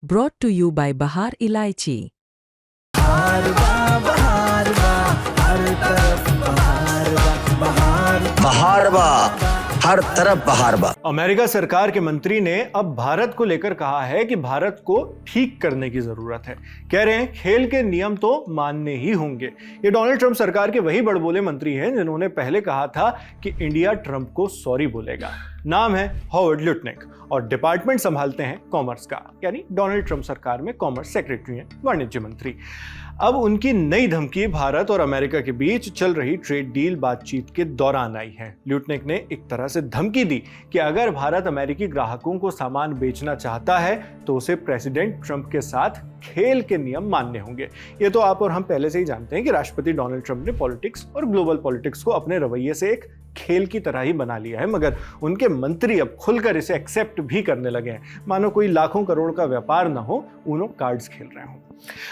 Brought to you by Bahar Ilaichi. बहारवा, हर तरफ बहारवा। America सरकार के मंत्री ने अब भारत को लेकर कहा है कि भारत को ठीक करने की जरूरत है। कह रहे हैं खेल के नियम तो मानने ही होंगे। ये डोनाल्ड ट्रंप सरकार के वही बड़बोले मंत्री हैं जिन्होंने पहले कहा था कि इंडिया ट्रंप को सॉरी बोलेगा। नाम है हॉवर्ड लुटनिक और डिपार्टमेंट संभालते हैं कॉमर्स का, यानी डोनाल्ड ट्रंप सरकार में कॉमर्स सेक्रेटरी हैं, वाणिज्य मंत्री। अब उनकी नई धमकी भारत और अमेरिका के बीच चल रही ट्रेड डील बातचीत के दौरान आई है। ल्यूटनिक ने एक तरह से धमकी दी कि अगर भारत अमेरिकी ग्राहकों को सामान बेचना चाहता है तो उसे प्रेसिडेंट ट्रंप के साथ खेल के नियम मानने होंगे। ये तो आप और हम पहले से ही जानते हैं कि राष्ट्रपति डोनाल्ड ट्रंप ने पॉलिटिक्स और ग्लोबल पॉलिटिक्स को अपने रवैये से एक खेल की तरह ही बना लिया है, मगर उनके मंत्री अब खुलकर इसे एक्सेप्ट भी करने लगे हैं, मानो कोई लाखों करोड़ का व्यापार ना हो, उनो कार्ड्स खेल रहे हों।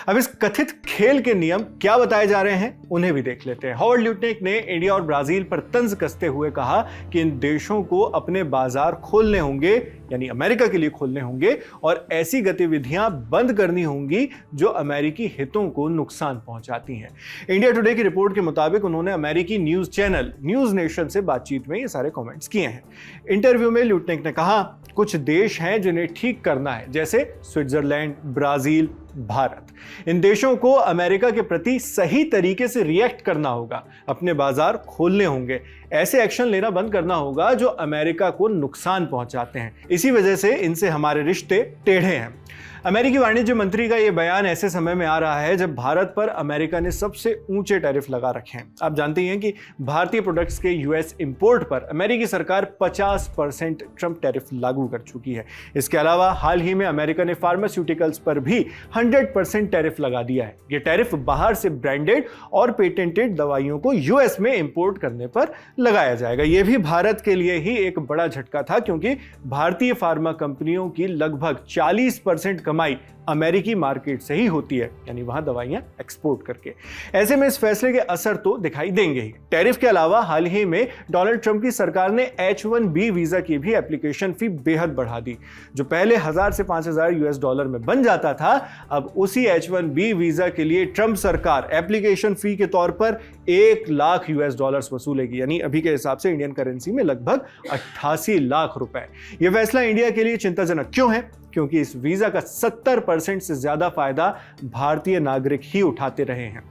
अब इस कथित खेल के नियम क्या बताए जा रहे हैं उन्हें भी देख लेते हैं। हॉवर्ड ल्यूटनिक ने इंडिया और ब्राजील पर तंज कसते हुए कहा कि इन देशों को अपने बाजार खोलने होंगे, यानी अमेरिका के लिए खोलने होंगे, और ऐसी गतिविधियां बंद करनी होंगी जो अमेरिकी हितों को नुकसान पहुंचाती हैं। इंडिया टुडे की रिपोर्ट के मुताबिक उन्होंने अमेरिकी न्यूज चैनल न्यूज नेशन से बातचीत में ये सारे कमेंट्स किए हैं। इंटरव्यू में ल्यूटनिक ने कहा, कुछ देश हैं जिन्हें ठीक करना है, जैसे स्विट्जरलैंड, ब्राजील, भारत। इन देशों को अमेरिका के प्रति सही तरीके से रिएक्ट करना होगा, अपने बाजार खोलने होंगे, ऐसे एक्शन लेना बंद करना होगा जो अमेरिका को नुकसान पहुंचाते हैं। इसी वजह से इनसे हमारे रिश्ते टेढ़े हैं। अमेरिकी वाणिज्य मंत्री का यह बयान ऐसे समय में आ रहा है जब भारत पर अमेरिका ने सबसे ऊंचे टैरिफ लगा रखे हैं। आप जानते हैं कि भारतीय प्रोडक्ट्स के यूएस इंपोर्ट पर अमेरिकी सरकार 50% ट्रंप टैरिफ लागू कर चुकी है। इसके अलावा हाल ही में अमेरिका ने फार्मास्यूटिकल्स पर भी 100% टैरिफ लगा दिया है। यह टैरिफ बाहर से ब्रांडेड और पेटेंटेड दवाइयों को यूएस में इंपोर्ट करने पर लगाया जाएगा। यह भी भारत के लिए ही एक बड़ा झटका था, क्योंकि भारतीय फार्मा कंपनियों की लगभग 40% कमाई अमेरिकी मार्केट से ही होती है, यानी वहां दवाइयां एक्सपोर्ट करके। ऐसे में इस फैसले के असर तो दिखाई देंगे ही। टैरिफ के अलावा हाल ही में डोनाल्ड ट्रंप की सरकार ने H-1B वीजा की भी एप्लीकेशन फी बेहद बढ़ा दी। जो पहले 1000 से 5000 $US में बन जाता था, अब उसी H-1B वीजा के लिए ट्रंप सरकार एप्लीकेशन फी के तौर पर $1 लाख वसूलेगी, यानी अभी के हिसाब से इंडियन करेंसी में लगभग 88 लाख रुपए। यह फैसला इंडिया के लिए चिंताजनक क्यों है? क्योंकि इस वीजा का 70% से ज्यादा फायदा भारतीय नागरिक ही उठाते रहे हैं।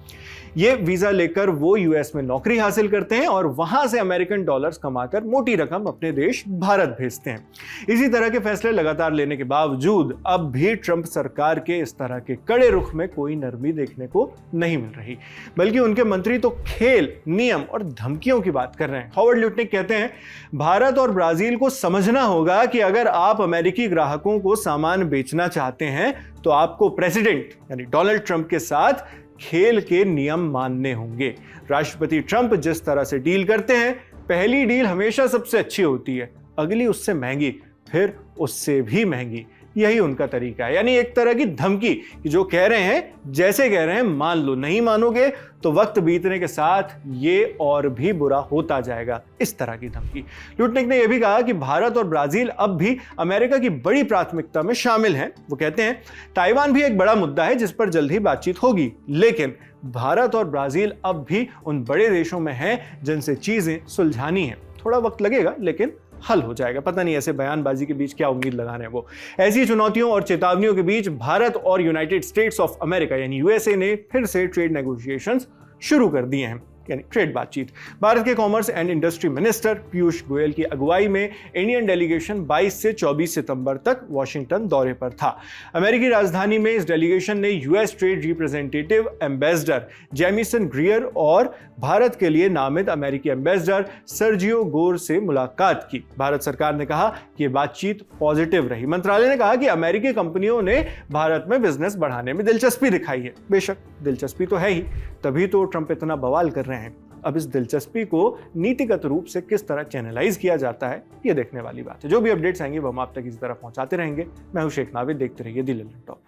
ये वीजा लेकर वो यूएस में नौकरी हासिल करते हैं और वहां से अमेरिकन डॉलर्स कमाकर मोटी रकम अपने देश भारत भेजते हैं। इसी तरह के फैसले लगातार लेने के बावजूद अब भी ट्रंप सरकार के इस तरह के कड़े रुख में कोई नरमी देखने को नहीं मिल रही, बल्कि उनके मंत्री तो खेल, नियम और धमकियों की बात कर रहे हैं। हॉवर्ड ल्यूटनिक कहते हैं, भारत और ब्राजील को समझना होगा कि अगर आप अमेरिकी ग्राहकों को सामान बेचना चाहते हैं तो आपको प्रेसिडेंट यानी डोनाल्ड ट्रंप के साथ खेल के नियम मानने होंगे। राष्ट्रपति ट्रंप जिस तरह से डील करते हैं, पहली डील हमेशा सबसे अच्छी होती है, अगली उससे महंगी, फिर उससे भी महंगी। यही उनका तरीका है, यानी एक तरह की धमकी कि जो कह रहे हैं, जैसे कह रहे हैं मान लो, नहीं मानोगे तो वक्त बीतने के साथ ये और भी बुरा होता जाएगा। इस तरह की धमकी। लुटनिक ने यह भी कहा कि भारत और ब्राजील अब भी अमेरिका की बड़ी प्राथमिकता में शामिल हैं। वो कहते हैं, ताइवान भी एक बड़ा मुद्दा है जिस पर जल्द ही बातचीत होगी, लेकिन भारत और ब्राजील अब भी उन बड़े देशों में हैं जिनसे चीजें सुलझानी हैं। थोड़ा वक्त लगेगा लेकिन हल हो जाएगा। पता नहीं ऐसे बयानबाजी के बीच क्या उम्मीद लगा रहे हैं वो। ऐसी चुनौतियों और चेतावनियों के बीच भारत और यूनाइटेड स्टेट्स ऑफ अमेरिका यानी यूएसए ने फिर से ट्रेड नेगोशिएशंस शुरू कर दिए हैं, यानी ट्रेड बातचीत। भारत के commerce and industry minister Piyush Goyal की अगुवाई में इंडियन डेलीगेशन 22 से 24 सितंबर तक वॉशिंगटन दौरे पर था। अमेरिकी राजधानी में इस डेलीगेशन ने US trade representative ambassador Jameson ग्रियर और भारत के लिए नामित अमेरिकी एम्बेसडर सर्जियो गोर से मुलाकात की। भारत सरकार ने कहा कि यह बातचीत पॉजिटिव रही। मंत्रालय ने कहा कि अमेरिकी कंपनियों ने भारत में बिजनेस बढ़ाने में दिलचस्पी दिखाई है। बेशक दिलचस्पी तो है ही, तभी तो ट्रंप इतना बवाल कर रहे हैं। अब इस दिलचस्पी को नीतिगत रूप से किस तरह चैनलाइज किया जाता है, ये देखने वाली बात है। जो भी अपडेट्स आएंगे वो हम आप तक इसी तरह पहुंचाते रहेंगे। मैं हूं शेख नाविद, देखते रहिए दी लल्लन टॉप।